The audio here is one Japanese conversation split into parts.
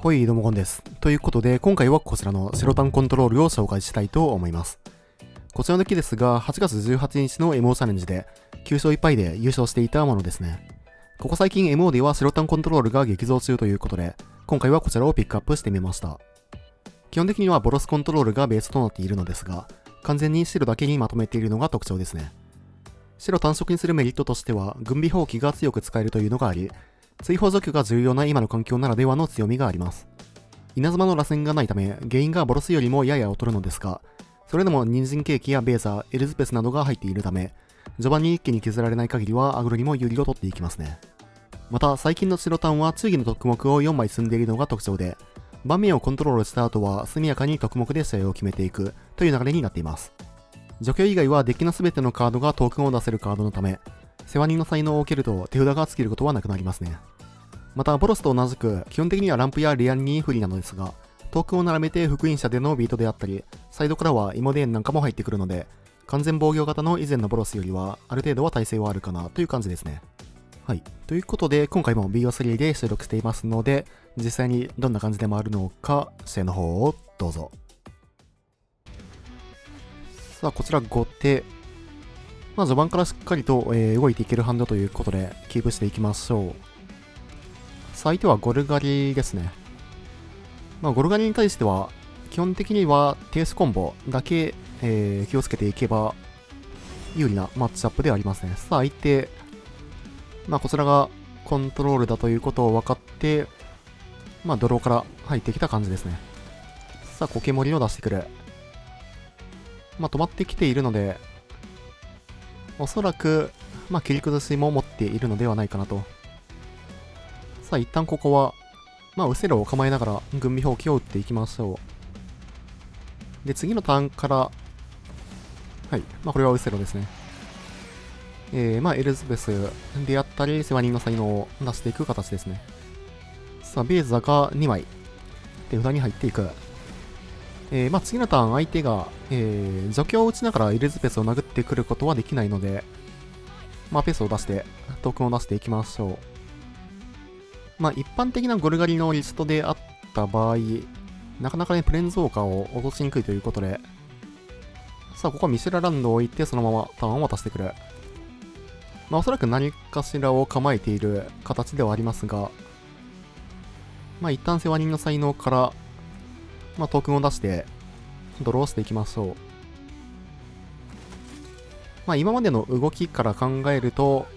はい、どうもゴンです。ということで、今回はこちらの白タンコントロールを紹介したいと思います。こちらのデッキですが、8月18日の MO チャレンジで9勝1敗で優勝していたものですね。ここ最近 MO では白タンコントロールが激増中ということで、今回はこちらをピックアップしてみました。基本的にはボロスコントロールがベースとなっているのですが、完全に白だけにまとめているのが特徴ですね。白単色にするメリットとしては、軍備放棄が強く使えるというのがあり、追放除去が重要な今の環境ならではの強みがあります。稲妻の螺旋がないため、原因がボロスよりもやや劣るのですが、それでも人参ケーキやベーザー、エルズペスなどが入っているため、序盤に一気に削られない限りはアグロにも有利を取っていきますね。また、最近の白タンは中義の特目を4枚積んでいるのが特徴で、盤面をコントロールした後は速やかに特目で試合を決めていくという流れになっています。除去以外はデッキの全てのカードがトークンを出せるカードのため、世話人の才能を受けると手札が尽きることはなくなりますね。また、ボロスと同じく、基本的にはランプやレアに不利なのですが、トークンを並べて福音者でのビートであったり、サイドからはイモデーンなんかも入ってくるので、完全防御型の以前のボロスよりは、ある程度は耐性はあるかなという感じですね。はい。ということで、今回も BO3 で収録していますので、実際にどんな感じで回るのか、試合の方をどうぞ。さあ、こちら後手。序盤からしっかりと、動いていけるハンドということで、キープしていきましょう。相手はゴルガリですね。ゴルガリに対しては、基本的にはテースコンボだけ、気をつけていけば、有利なマッチアップではありますね。さあ、相手、こちらがコントロールだということを分かって、ドローから入ってきた感じですね。さあ、コケモリを出してくる。止まってきているので、おそらく、切り崩しも持っているのではないかなと。さあ、一旦ここは、ウセロを構えながら軍備放棄を打っていきましょう。で、次のターンから、はい、これはウセロですね。エルズベスであったり、世話人の才能を出していく形ですね。さあ、ベーザが2枚、手札に入っていく。次のターン、相手が、除去を打ちながらエルズベスを殴ってくることはできないので、ペースを出して、トークンを出していきましょう。一般的なゴルガリのリストであった場合、なかなかね、プレーンズウォーカーを落としにくいということで、さあ、ここはミシェラランドを置いて、そのままターンを渡してくる。おそらく何かしらを構えている形ではありますが、一旦世話人の才能から、トークンを出して、ドローしていきましょう。今までの動きから考えると、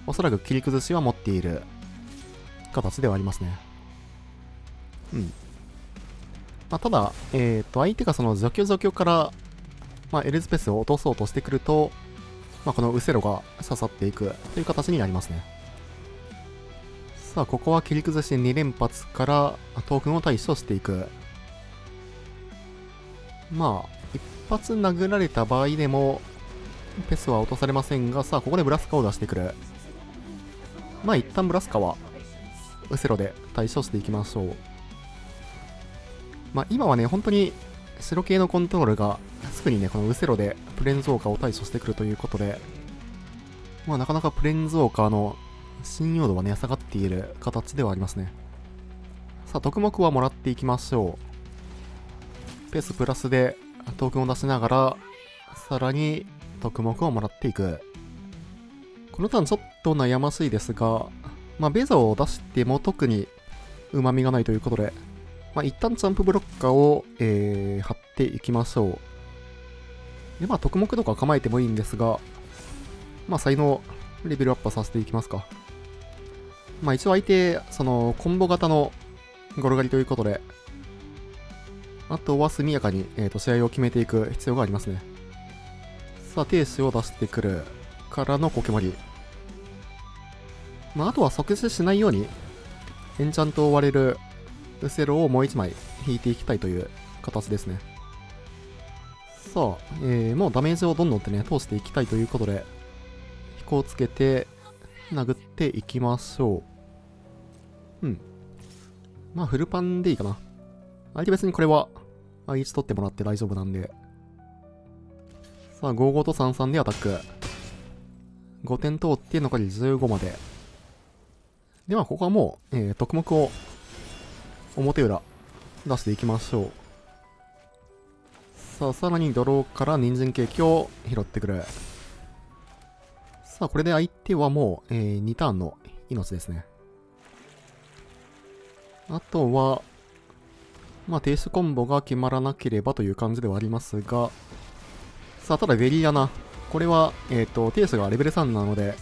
おそらく切り崩しは持っている形ではありますね。ただ、相手がその除去から、エルズペスを落とそうとしてくると、このウセロが刺さっていくという形になりますね。さあ、ここは切り崩し2連発からトークンを対処していく。一発殴られた場合でも、ペスは落とされませんが、さあ、ここでブラスカを出してくる。一旦ブラスカは、ウセロで対処していきましょう。今はね、本当に白系のコントロールがすぐにね、このウセロでプレーンズウォーカーを対処してくるということで、なかなかプレーンズウォーカーの信用度はね、下がっている形ではありますね。さあ、特目はもらっていきましょう。ペースプラスでトークンを出しながら、さらに特目をもらっていく。このターンちょっと悩ましいですが、ベザを出しても特に旨味がないということで、一旦ジャンプブロッカーを、貼っていきましょう。で、特目とか構えてもいいんですが、才能レベルアップさせていきますか。一応相手、そのコンボ型のゴルガリということで、あとは速やかに、試合を決めていく必要がありますね。さあ、停止を出してくるからのコケモリ。あとは即死しないように、エンチャントを割れるウセロをもう1枚引いていきたいという形ですね。さあ、もうダメージをどんどんってね、通していきたいということで、飛行をつけて、殴っていきましょう。フルパンでいいかな。相手別にこれは、1取ってもらって大丈夫なんで。さあ、55と33でアタック。5点通って残り15まで。では、ここはもう、特目を表裏出していきましょう。さあ、さらにドローから人参ケーキを拾ってくる。さあ、これで相手はもう、2ターンの命ですね。あとは、まあ、停止コンボが決まらなければという感じではありますが、さあ、ただベリーアナ。これは、停止がレベル3なので、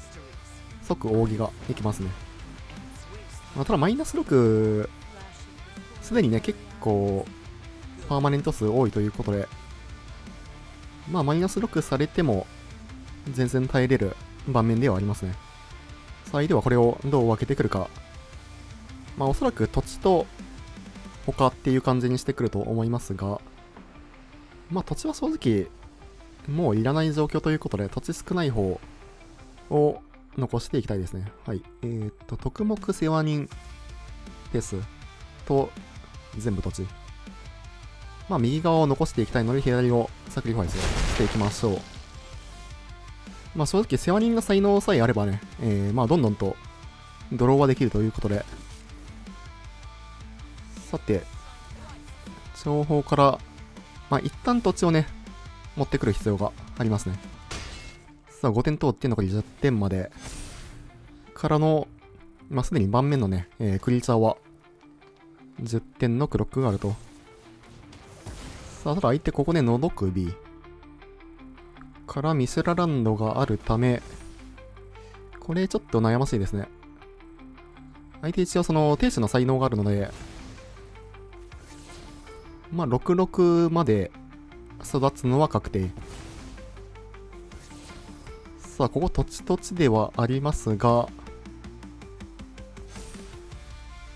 即扇ができますね。まあ、ただ、マイナス6、すでにね、結構、パーマネント数多いということで、まあ、マイナス6されても、全然耐えれる盤面ではありますね。さあ、相手はこれをどう分けてくるか。まあ、おそらく土地と他っていう感じにしてくると思いますが、まあ、土地は正直、もういらない状況ということで、土地少ない方を残していきたいですね。はい。特目世話人ですと、全部土地。まあ、右側を残していきたいので、左をサクリファイスしていきましょう。まあ、正直、世話人が才能さえあればね、まあ、どんどんとドローはできるということで。さて、情報から、まあ、一旦土地をね、持ってくる必要がありますね。さあ、5点通ってんのか10点まで。からの、まあ、すでに盤面のね、クリーチャーは、10点のクロックがあると。さあ、ただ相手ここでのど首。からミスラランドがあるため、これちょっと悩ましいですね。相手一応その、停止の才能があるので、まあ、66まで育つのは確定。さあ、ここ土地土地ではありますが、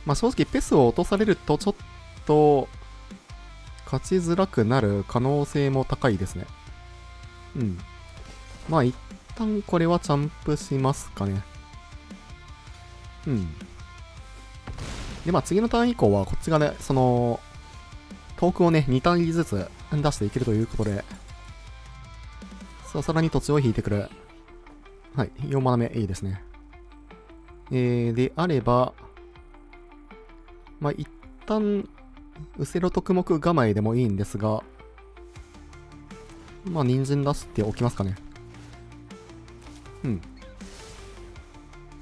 まあ、正直ペスを落とされるとちょっと勝ちづらくなる可能性も高いですね。うん。まあ一旦これはチャンプしますかね。うん。で、まあ次のターン以降はこっちがね、その、トークをね、2ターンずつ出していけるということで、さあ、さらに土地を引いてくる。はい、4マナ目いいですね。であれば、まあ一旦、うせろ特目構えでもいいんですが、まあ人参出しておきますかね。うん。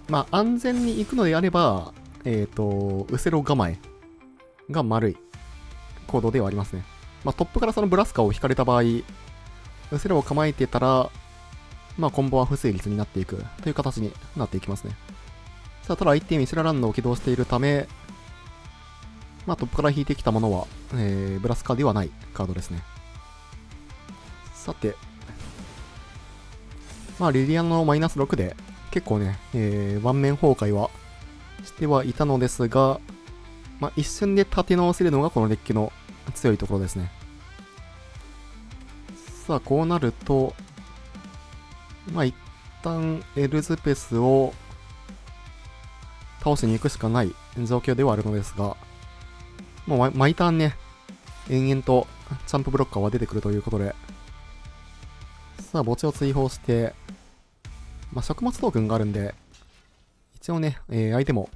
まあ安全に行くのであれば、うせろ構えが丸い行動ではありますね。まあトップからそのブラスカを引かれた場合、うせろを構えてたら、まあコンボは不成立になっていくという形になっていきますね。さあ、ただ相手ミスラランドを起動しているため、まあトップから引いてきたものは、ブラスカではないカードですね。さて、まあリリアのマイナス6で結構ね、盤面崩壊はしてはいたのですが、まあ一瞬で立て直せるのがこのデッキの強いところですね。さあ、こうなると、まあ一旦エルズペスを倒しに行くしかない状況ではあるのですが、もう毎ターンね、延々とチャンプブロッカーは出てくるということで、さあ墓地を追放して、まあ、食物トークンがあるんで、一応ね、相手も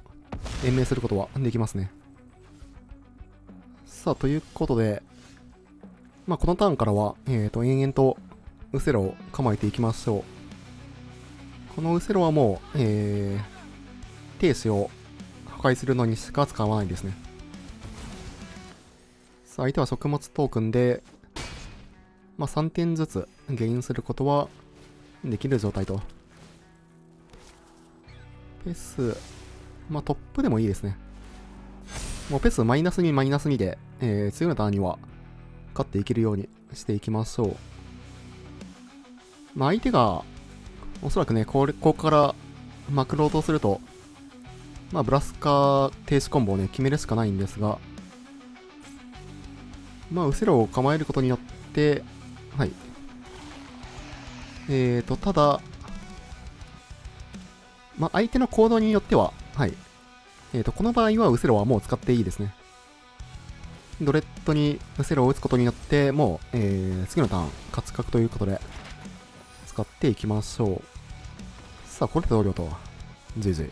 延命することはできますね。さあ、ということで、まあ、このターンからは、延々とウセロを構えていきましょう。このウセロはもう、停止を破壊するのにしか使わないですね。さあ、相手は食物トークンで、まあ、3点ずつゲインすることはできる状態と。ペス、まあ、トップでもいいですね。もうペスマイナス2マイナス2で、次のターンには勝っていけるようにしていきましょう。まあ、相手が、おそらくね、ここからまくろうとすると、まあ、ブラスカ停止コンボをね、決めるしかないんですが、まあ、ウセロを構えることによって、はい。ただ、まあ、相手の行動によっては、はい。この場合はウセロはもう使っていいですね。ドレッドにウセロを打つことによって、もう、次のターン、勝ち確ということで、使っていきましょう。さあ、これで同僚と、じいじい。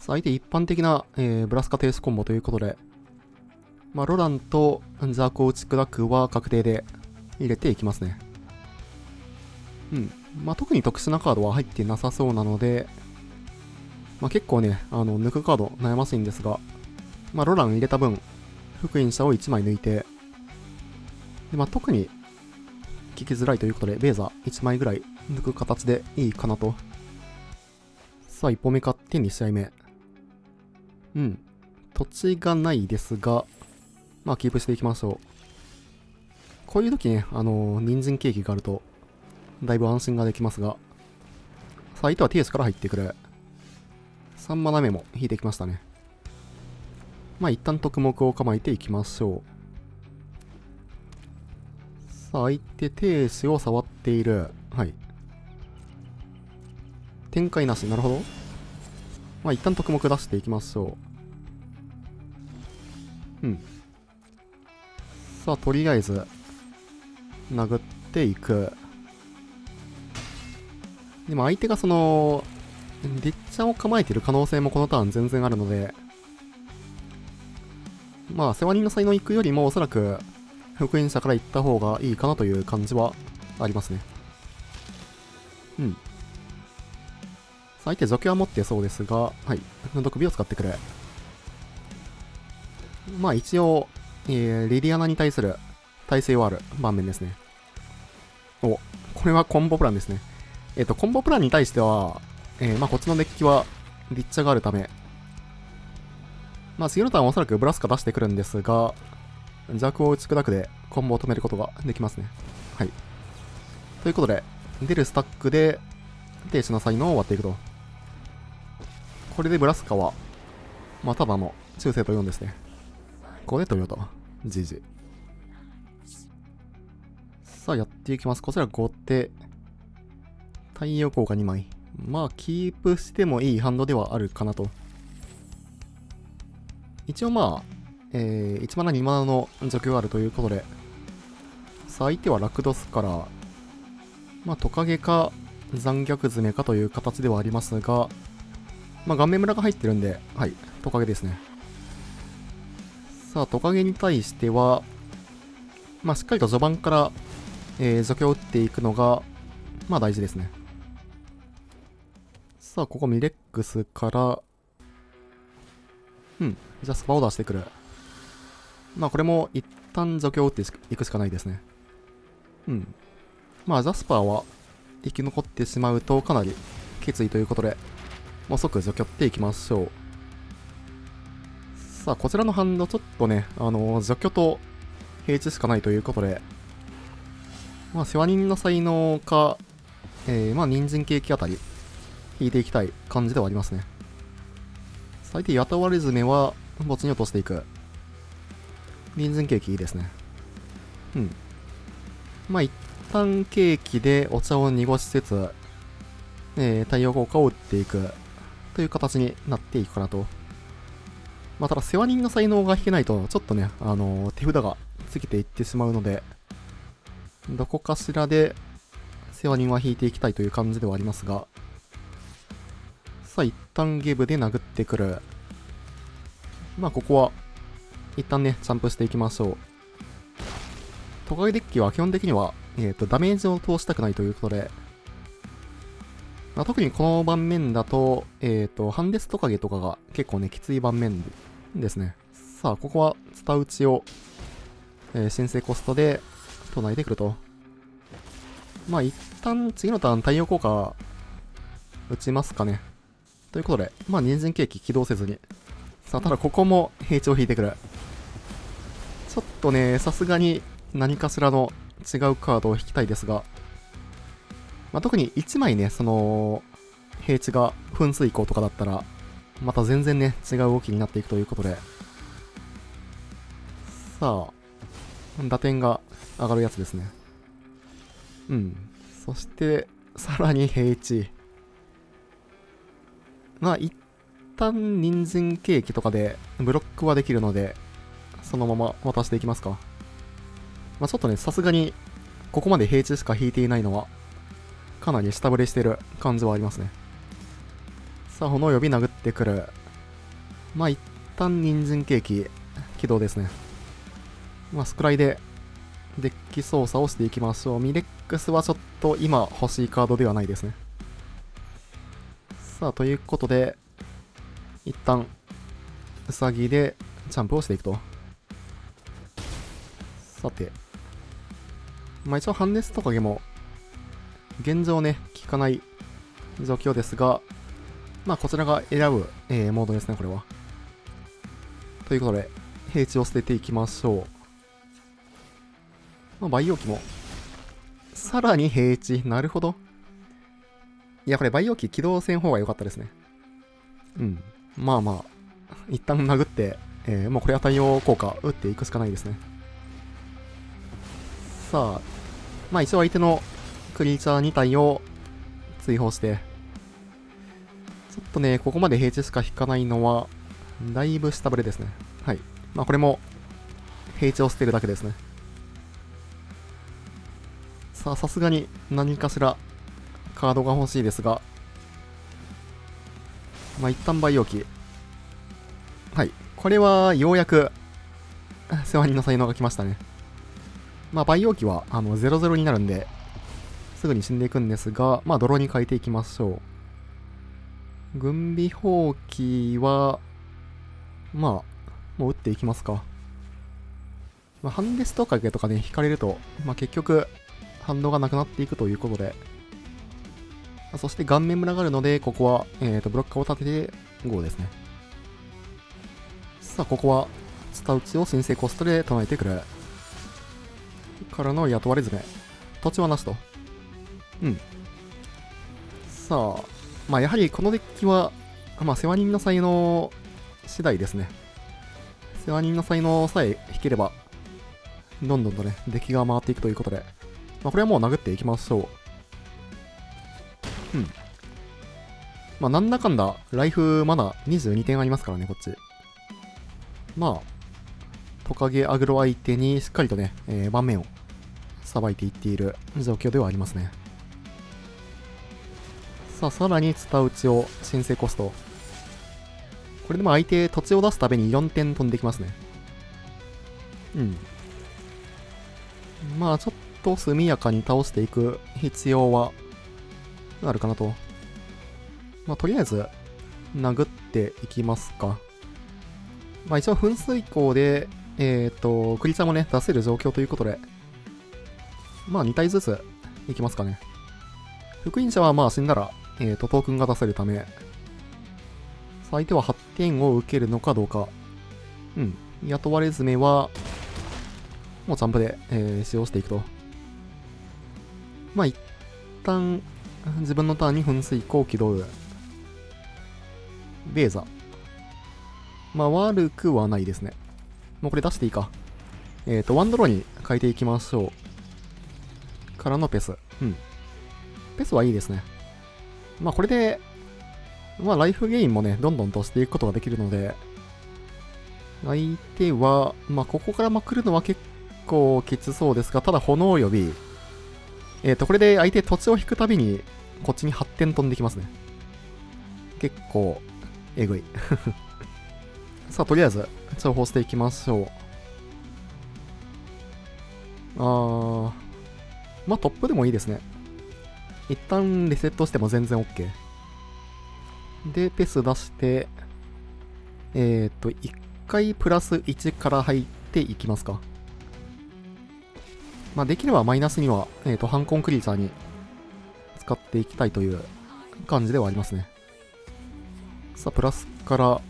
相手一般的な、ブラスカテースコンボということで、ロランとザークを打ち砕くは確定で入れていきますね。特に特殊なカードは入ってなさそうなので、結構ね、抜くカード悩ましいんですが、ロラン入れた分、福音者を1枚抜いて、で特に聞きづらいということで、ベーザー1枚ぐらい抜く形でいいかなと。さあ、1歩目勝って2試合目。土地がないですが、キープしていきましょう。こういう時ね、人参ケーキがあると、だいぶ安心ができますが、さあ、相手はティエスから入ってくる。3マナ目も引いてきましたね。一旦特目を構えていきましょう。さあ、相手テースを触っている。はい。展開なし。なるほど。一旦特目出していきましょう。さあ、とりあえず、殴っていく。でも相手がリッチャーを構えている可能性もこのターン全然あるので、世話人の才能行くよりもおそらく、福音者から行った方がいいかなという感じはありますね。相手除去は持ってそうですが、はい。毒火を使ってくれ。一応、リリアナに対する耐性はある盤面ですね。これはコンボプランですね。コンボプランに対しては、こっちのデッキはリッチャがあるため、次のターンはおそらくブラスカ出してくるんですが、弱を打ち砕くでコンボを止めることができますね。はい。ということで、出るスタックで停止の才能を割っていくと。これでブラスカは、ただの中世と4ですね。これでトヨタ。GG。さあ、やっていきます。こちら後手。太陽効果2枚。キープしてもいいハンドではあるかなと。一応1マナ2マナの除去があるということで、さあ相手はラクドスから、トカゲか残虐詰めかという形ではありますが、顔面村が入ってるんで、はい、トカゲですね。さあ、トカゲに対しては、しっかりと序盤から、除去を打っていくのが、大事ですね。さあ、ここミレックスから、じゃあスパを出してくる。これも一旦除去を打っていくしかないですね。ジャスパーは生き残ってしまうとかなりきついということで、もう即除去っていきましょう。さあ、こちらのハンドちょっとね、除去と平地しかないということで、世話人の才能か、人参ケーキあたり引いていきたい感じではありますね。最低雇われ詰めは墓地に落としていく。人参ケーキいいですね。一旦ケーキでお茶を濁しつつ、太陽効果を打っていくという形になっていくかなと。ただ世話人の才能が引けないとちょっとね、手札が過ぎていってしまうので、どこかしらで世話人は引いていきたいという感じではありますが、さあ一旦ゲブで殴ってくる。ここは一旦ねジャンプしていきましょう。トカゲデッキは基本的には、ダメージを通したくないということで、特にこの盤面だと、ハンデストカゲとかが結構ねきつい盤面ですね。さあここはツタ打ちを、申請コストで唱えてくると。一旦次のターン太陽効果打ちますかね。ということで、人参ケーキ起動せずに。さあ、ただここも平地を引いてくる。ちょっとね、さすがに何かしらの違うカードを引きたいですが、特に1枚ね、平地が分水溝とかだったら、また全然ね、違う動きになっていくということで、さあ、打点が上がるやつですね。そして、さらに平地。一旦人参ケーキとかでブロックはできるので、そのまま渡していきますか。ちょっとね、さすがに、ここまで平地しか引いていないのは、かなり下振れしてる感じはありますね。さあ、炎呼び殴ってくる。まあ一旦人参ケーキ起動ですね。まあスクライでデッキ操作をしていきましょう。ミレックスはちょっと今欲しいカードではないですね。さあ、ということで、一旦ウサギでジャンプをしていくと。さて、まあ一応ハンネストカゲも現状ね、効かない状況ですが、まあこちらが選ぶ、モードですね、これは。ということで、平地を捨てていきましょう。まあ、培養機も、さらに平地。なるほど。いや、これ培養機起動せん方が良かったですね。うん。まあまあ、一旦殴って、もうこれは対応効果打っていくしかないですね。さあ、まあ一応相手のクリーチャー2体を追放して、ちょっとね、ここまで平地しか引かないのは、だいぶ下振れですね。はい。まあこれも、平地を捨てるだけですね。さあ、さすがに何かしらカードが欲しいですが、まあ一旦培養機。はい。これはようやく、世話人の才能が来ましたね。まあ培養機は0-0になるんで、すぐに死んでいくんですが、まあ泥に変えていきましょう。軍備放棄は、まあ、もう打っていきますか。まあ、ハンデストカゲとかね、引かれると、まあ結局、反動がなくなっていくということで、そして顔面群があるので、ここは、ブロッカーを立てて GO ですね。さあ、ここは、スタウチを申請コストで唱えてくる。からの雇われ詰め。土地はなしと。うん。さあ、まあやはりこのデッキは、まあ世話人の才能次第ですね。世話人の才能さえ引ければ、どんどんとね、デッキが回っていくということで、まあこれはもう殴っていきましょう。うん。まあなんだかんだ、ライフまだ22点ありますからね、こっち。まあ、トカゲアグロ相手にしっかりとね、盤面をさばいていっている状況ではありますね。さあ、さらにツタ打ちを申請コスト。これでも相手土地を出すために4点飛んできますね。うん。まあちょっと速やかに倒していく必要はあるかなと。まあとりあえず殴っていきますか。まあ一応噴水口で、クリチャーもね、出せる状況ということで、まあ2体ずついきますかね。福音者はまあ死んだら、トークンが出せるため、相手は8点を受けるのかどうか。うん。雇われ詰めは、もうジャンプで、使用していくと。まあ一旦、自分のターンに噴水口を起動。ベーザ。まあ悪くはないですね。もうこれ出していいか。ワンドローに変えていきましょう。からのペス。うん。ペスはいいですね。まあこれで、まあライフゲインもね、どんどんとしていくことができるので、相手は、まあここからまくるのは結構きつそうですが、ただ炎及び、これで相手土地を引くたびに、こっちに8点飛んできますね。結構、えぐい。さあ、とりあえず、重宝していきましょう。まあトップでもいいですね。一旦リセットしても全然 OK。で、ペス出して、1回プラス1から入っていきますか。まあできればマイナスには、ハンコンクリーチャーに使っていきたいという感じではありますね。さあ、プラスから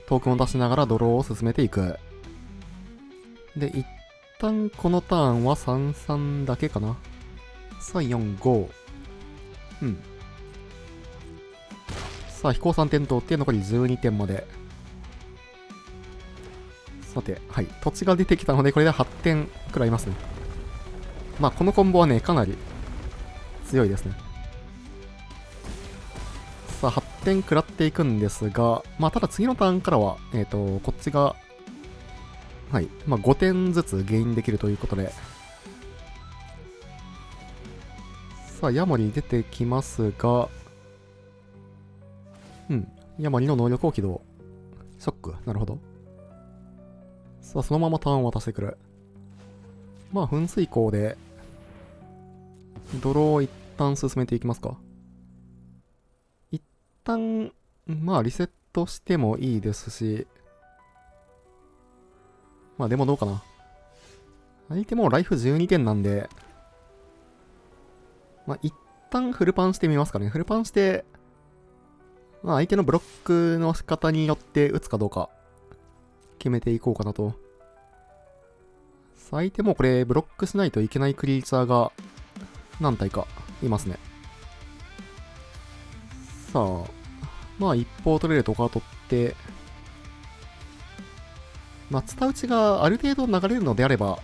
トークンを出しながらドローを進めていく。で、一旦このターンは3-3だけかな。3-4-5。うん。さあ、飛行3点取って残り12点まで。さて、はい。土地が出てきたので、これで8点くらいますね。まあ、このコンボはね、かなり強いですね。さあ、8点食らっていくんですが、まあ、ただ次のターンからは、こっちが、はい。まあ、5点ずつゲインできるということで。さあ、ヤモリ出てきますが、うん。ヤモリの能力を起動。ショック。なるほど。さあ、そのままターンを渡してくる。まあ、噴水口で、ドローを一旦進めていきますか。一旦、まあ、リセットしてもいいですし、まあ、でもどうかな。相手もライフ12点なんで、まあ、一旦フルパンしてみますかね。フルパンして、まあ、相手のブロックの仕方によって打つかどうか、決めていこうかなと。相手もこれ、ブロックしないといけないクリーチャーが、何体かいますね。さあ、まあ一方取れるとか取って、まあ、ツタ打ちがある程度流れるのであれば、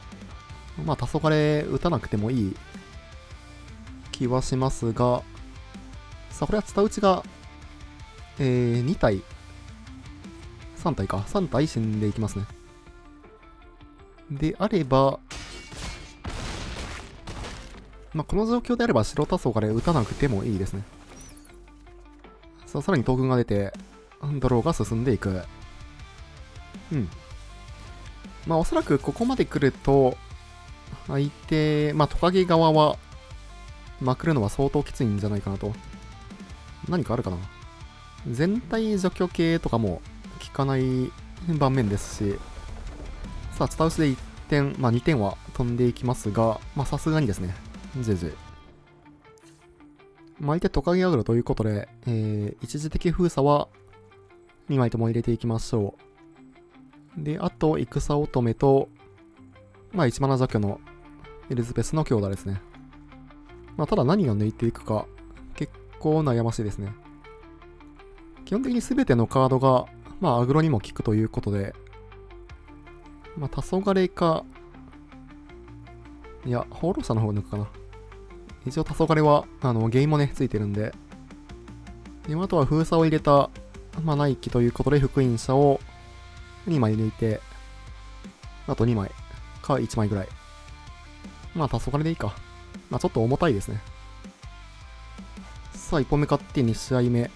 まあ、黄昏打たなくてもいい気はしますが、さあ、これはツタ打ちが、2体、3体か、3体死んでいきますね。であれば、まあ、この状況であれば白黄昏打たなくてもいいですね。さあ、さらにトークンが出て、ドローが進んでいく。うん。まあ、おそらくここまで来ると、相手、まあ、トカゲ側は、まくるのは相当きついんじゃないかなと。何かあるかな。全体除去系とかも効かない盤面ですし、さあ、ツタ打ちで1点、まあ2点は飛んでいきますが、まあさすがにですね、GG。まあ相手トカゲアグロということで、一時的封鎖は2枚とも入れていきましょう。で、あと、戦乙女と、まあ1マナ除去のエリズベスの強打ですね。まあただ何を抜いていくか、結構悩ましいですね。基本的に全てのカードが、まあアグロにも効くということで、まあ黄昏か、いや、放浪者の方を抜くかな。一応黄昏は、ゲイもね、ついてるんで。で、あとは封鎖を入れた、まあ、内気ということで、福音者を2枚抜いて、あと2枚か1枚ぐらい。まあ、黄昏でいいか。まあ、ちょっと重たいですね。さあ、1本目勝って2試合目。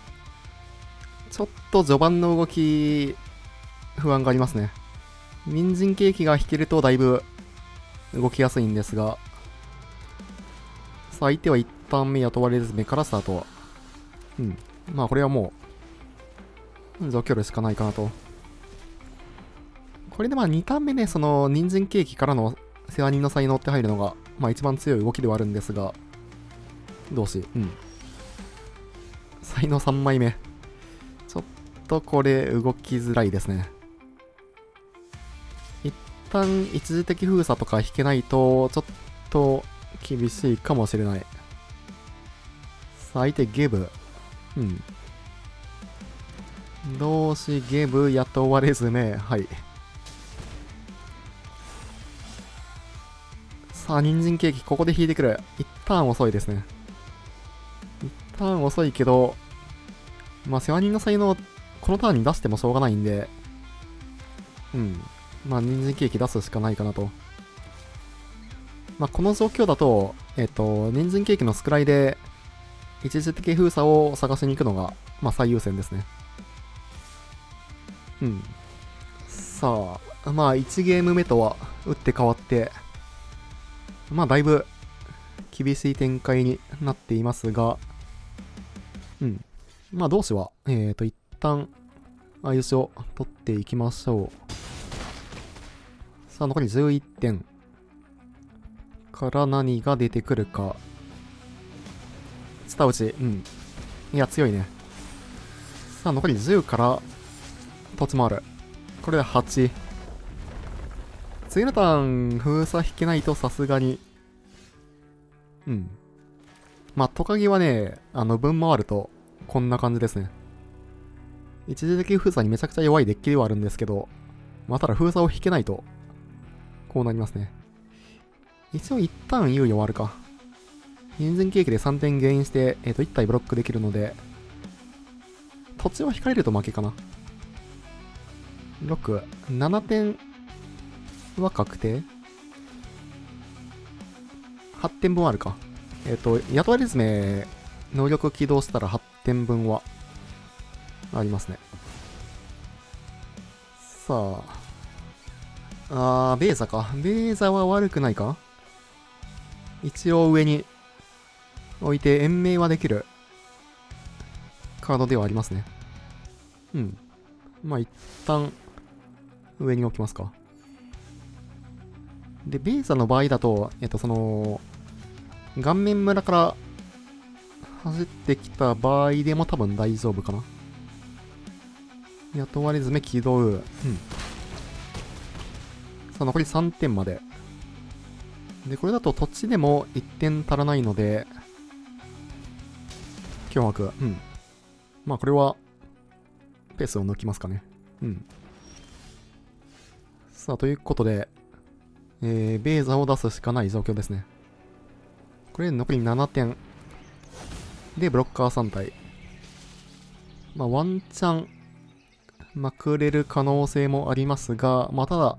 ちょっと序盤の動き、不安がありますね。人参ケーキが引けるとだいぶ動きやすいんですが、さあ、相手は1ターン目雇われず目からスタート。うん。まあ、これはもう、除去るしかないかなと。これでまあ、2ターン目ね、その、人参ケーキからの世話人の才能って入るのが、まあ、一番強い動きではあるんですが、どうし、うん。才能3枚目。ちょっとこれ、動きづらいですね。一旦、一時的封鎖とか引けないと、ちょっと、厳しいかもしれない。さあ、相手ゲブ。うん。同志ゲブ雇われずめ。はい。さあ、人参ケーキ、ここで引いてくる。一旦遅いですね。一旦遅いけど、まあ、世話人の才能、このターンに出してもしょうがないんで、うん。まあ、人参ケーキ出すしかないかなと。まあ、この状況だと、人参ケーキのスクライで、一時的封鎖を探しに行くのが、まあ、最優先ですね。うん。さあ、まあ、1ゲーム目とは打って変わって、まあ、だいぶ厳しい展開になっていますが、うん。まあ、同志は、一旦、相性を取っていきましょう。さあ、残り11点。から何が出てくるか。ツタ打ち。うん。いや、強いね。さあ、残り10から、土地もある。これで8。次のターン、封鎖引けないとさすがに。うん。まあ、トカゲはね、分回ると、こんな感じですね。一時的封鎖にめちゃくちゃ弱いデッキではあるんですけど、まあ、ただ封鎖を引けないと、こうなりますね。一応一旦猶予はあるか。人参ケーキで3点ゲインして、1体ブロックできるので、土地を引かれると負けかな。6、7点は確定 ?8 点分あるか。雇われ詰能力起動したら8点分はありますね。さあ、ベーザか。ベーザは悪くないか。一応上に置いて延命はできるカードではありますね。うん。まあ一旦上に置きますか。で、ベーザの場合だと、顔面村から走ってきた場合でも多分大丈夫かな。雇われ詰め起動。うん。さあ、残り3点まで。で、これだと土地でも1点足らないので、脅迫。うん。まあ、これは、ペースを抜きますかね。うん。さあ、ということで、ベーザを出すしかない状況ですね。これで残り7点。で、ブロッカー3体。まあ、ワンチャン、まくれる可能性もありますが、まあ、ただ、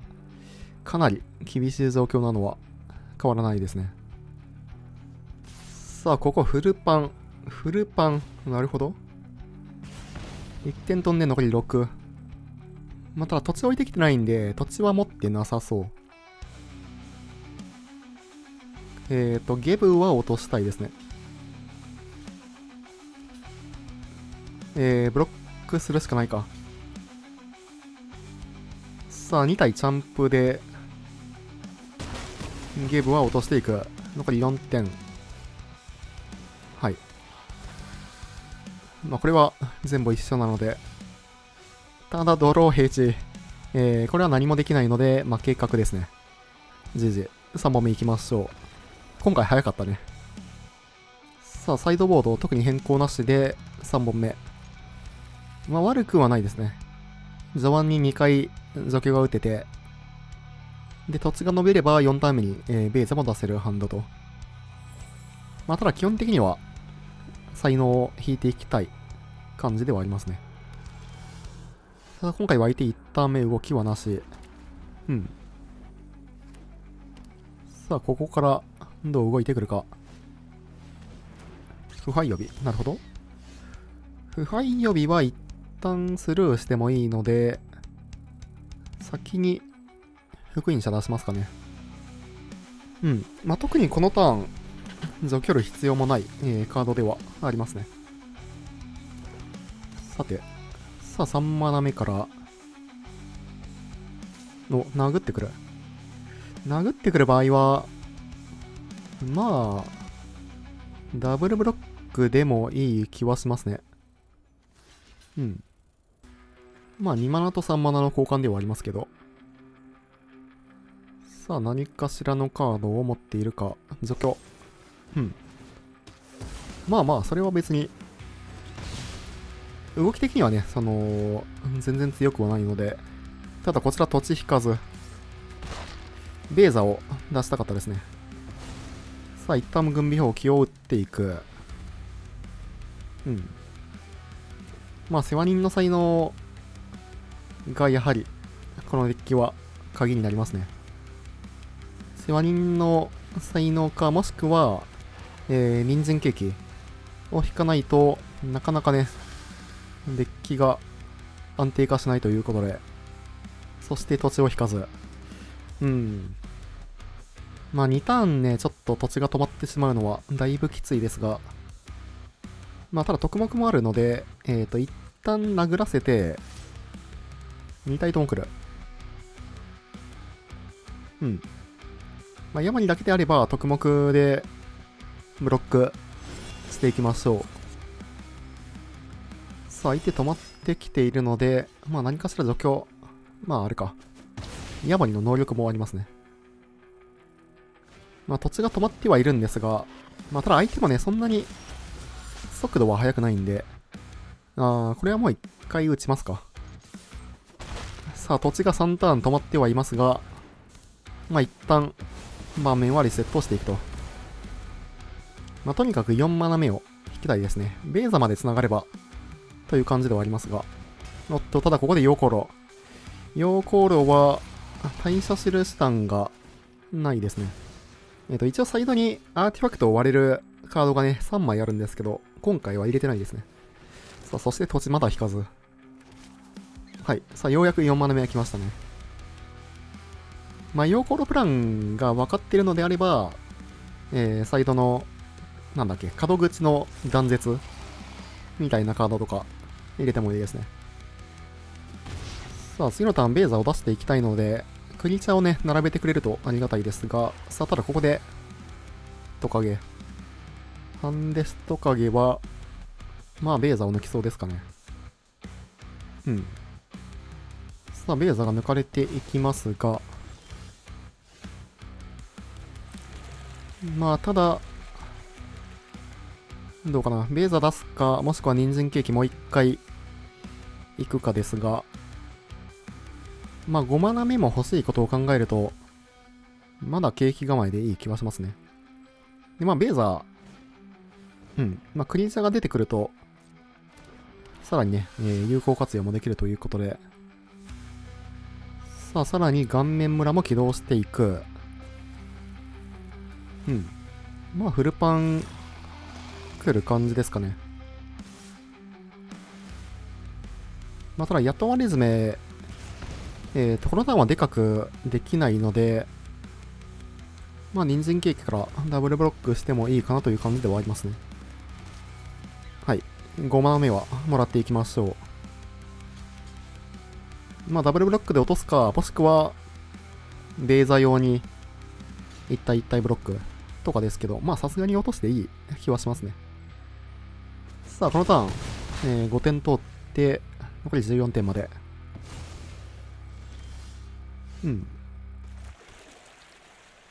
かなり厳しい状況なのは変わらないですね。さあ、ここフルパン。フルパン。なるほど。1点飛んで残り6。まあ、ただ土地置いてきてないんで、土地は持ってなさそう。ゲブは落としたいですね。ブロックするしかないか。さあ、2体チャンプで、ゲブは落としていく。残り4点。はい。まあ、これは全部一緒なので。ただ、ドロー平地。これは何もできないので、まあ、計画ですね。GG。3本目行きましょう。今回早かったね。さあ、サイドボード、特に変更なしで3本目。まあ、悪くはないですね。序盤に2回除去が打てて、で、土地が伸びれば4ターン目に、ベーザも出せるハンドと。まあ、ただ基本的には、才能を引いていきたい感じではありますね。ただ今回は相手1ターン目動きはなし。うん。さあ、ここからどう動いてくるか。腐敗予備。なるほど。腐敗予備は一旦スルーしてもいいので、先に福音者出しますかね。うん。まあ、特にこのターン、除去る必要もない、カードではありますね。さて、さあ3マナ目から殴ってくる。殴ってくる場合は、まあ、ダブルブロックでもいい気はしますね。うん。まあ2マナと3マナの交換ではありますけど。さあ何かしらのカードを持っているか。除去。うん。まあまあ、それは別に、動き的にはね、全然強くはないので、ただこちら土地引かず、ベーザを出したかったですね。さあ、一旦軍備砲器を打っていく。うん。まあ、世話人の才能がやはり、このデッキは鍵になりますね。世話人の才能か、もしくは、人参ケーキを引かないとなかなかね、デッキが安定化しないということで、そして土地を引かず。うん。まあ2ターンね、ちょっと土地が止まってしまうのはだいぶきついですが、まあただ特目もあるので、一旦殴らせて、2体とも来る。うん。まあヤマニだけであれば特目でブロックしていきましょう。さあ相手止まってきているので、まあ何かしら除去、まああるか。ヤマニの能力もありますね。まあ土地が止まってはいるんですが、まあただ相手もね、そんなに速度は速くないんで、これはもう一回打ちますか。さあ土地が3ターン止まってはいますが、まあ一旦盤面はリセットしていくと。まあとにかく4マナ目を引きたいですね。ベーザまで繋がればという感じではありますが。おっと、ただここでヨーコロ。ヨーコロは対射する手段がないですね。一応サイドにアーティファクトを割れるカードがね、3枚あるんですけど、今回は入れてないですね。さあ、そして土地まだ引かず。はい。さあ、ようやく4マナ目が来ましたね。まあ、ヨーコロプランが分かっているのであれば、サイドの、なんだっけ、角口の断絶みたいなカードとか入れてもいいですね。さあ、次のターン、ベーザーを出していきたいので、クリーチャーをね、並べてくれるとありがたいですが、さあ、ただここで、トカゲ。ハンデストカゲは、まあ、ベーザーを抜きそうですかね。うん。さあ、ベーザーが抜かれていきますが、まあ、ただ、どうかな。ベーザー出すか、もしくは人参ケーキもう一回行くかですが、まあ、5マナ目も欲しいことを考えると、まだケーキ構えでいい気はしますね。で、まあ、ベーザー、まあ、クリーチャーが出てくると、さらにね、有効活用もできるということで、さあ、さらに顔面村も起動していく。まあ、フルパン、来る感じですかね。まあ、ただ、雇われ詰め、このターンはでかくできないので、まあ、人参ケーキからダブルブロックしてもいいかなという感じではありますね。はい。5マナ目はもらっていきましょう。まあ、ダブルブロックで落とすか、もしくは、ベーザ用に、1体1体ブロックとかですけど、まあ、さすがに落としていい気はしますね。さあ、このターン、5点通って、残り14点まで。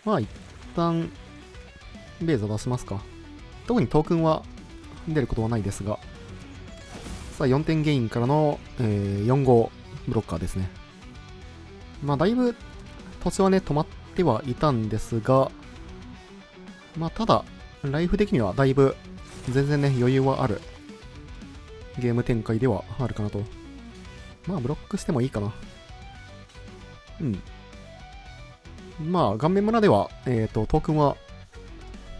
まあ、一旦、ベーザ出しますか。特にトークンは出ることはないですが、さあ、4点ゲインからの、4号ブロッカーですね。まあ、だいぶ、土地はね、止まってはいたんですが、まあ、ただ、ライフ的にはだいぶ、全然ね、余裕はある、ゲーム展開ではあるかなと。まあ、ブロックしてもいいかな。まあ、顔面村では、トークンは、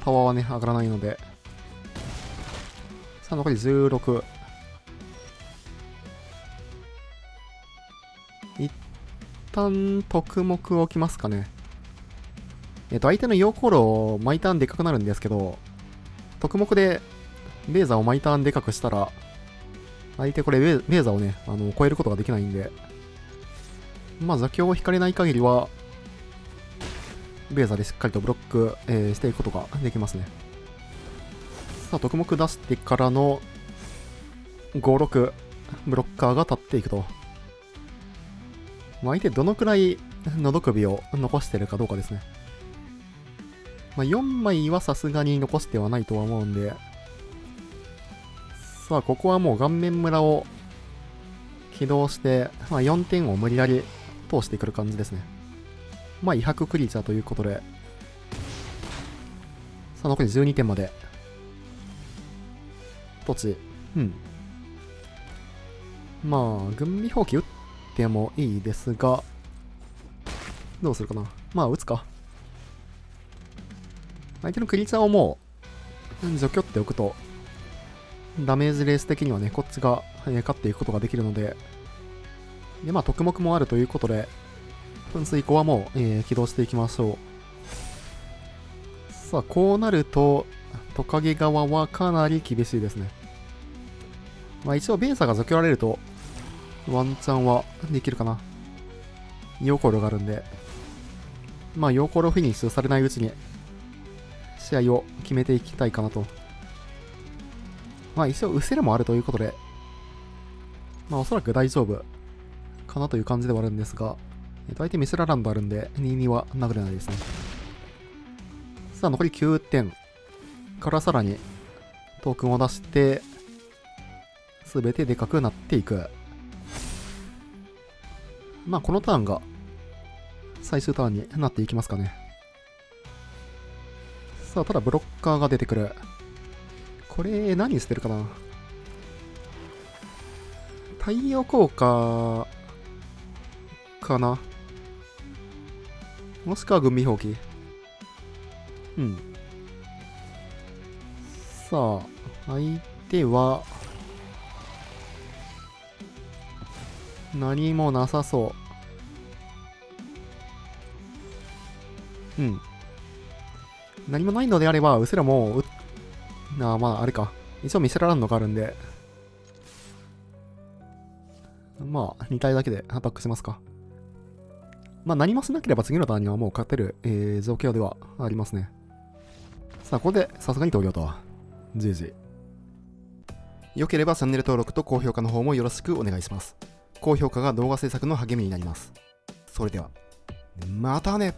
パワーはね、上がらないので、さあ、残り16。一旦、特目置きますかね。相手のヨーコールを毎ターンでかくなるんですけど、特目で、ベーザーを毎ターンでかくしたら、相手これベーザーをね、超えることができないんで、まあ、座標を引かれない限りは、ベーザーでしっかりとブロック、していくことができますね。さあ、特目出してからの5、6ブロッカーが立っていくと。まあ、相手どのくらい喉首を残してるかどうかですね。まあ、4枚はさすがに残してはないとは思うんで、さあ、ここはもう顔面村を起動して、まあ、4点を無理やり通してくる感じですね。まあ、威迫クリーチャーということで、さあ、残り12点まで。土地。まあ、軍備放棄打ってもいいですが、どうするかな。まあ、打つか。相手のクリーチャーをもう、除去っておくと、ダメージレース的にはね、こっちが勝っていくことができるので、で、まあ、特目もあるということで、分数以降はもう、起動していきましょう。さあ、こうなると、トカゲ側はかなり厳しいですね。まあ、一応、ベーサが除去られると、ワンチャンはできるかな。ヨーコロがあるんで、まあ、ヨーコロフィニッシュされないうちに、試合を決めていきたいかなと。まあ、一応、ウセルもあるということで、まあ、おそらく大丈夫かなという感じではあるんですが、相手ミスラランドあるんで、22は殴れないですね。さあ、残り9点からさらにトークンを出して、すべてでかくなっていく。まあ、このターンが最終ターンになっていきますかね。さあ、ただブロッカーが出てくる。これ、何してるかな。太陽効果かな。もしくは軍備放棄。さあ、相手は、何もなさそう。うん。何もないのであれば、うすらもまあ、あれか。一応見せられんのがあるんで、まあ、2体だけでアタックしますか。まあ、何もしなければ次のターンにはもう勝てる、状況ではありますね。さあ、ここでさすがに投了と。じいじ。よければチャンネル登録と高評価の方もよろしくお願いします。高評価が動画制作の励みになります。それでは、またね。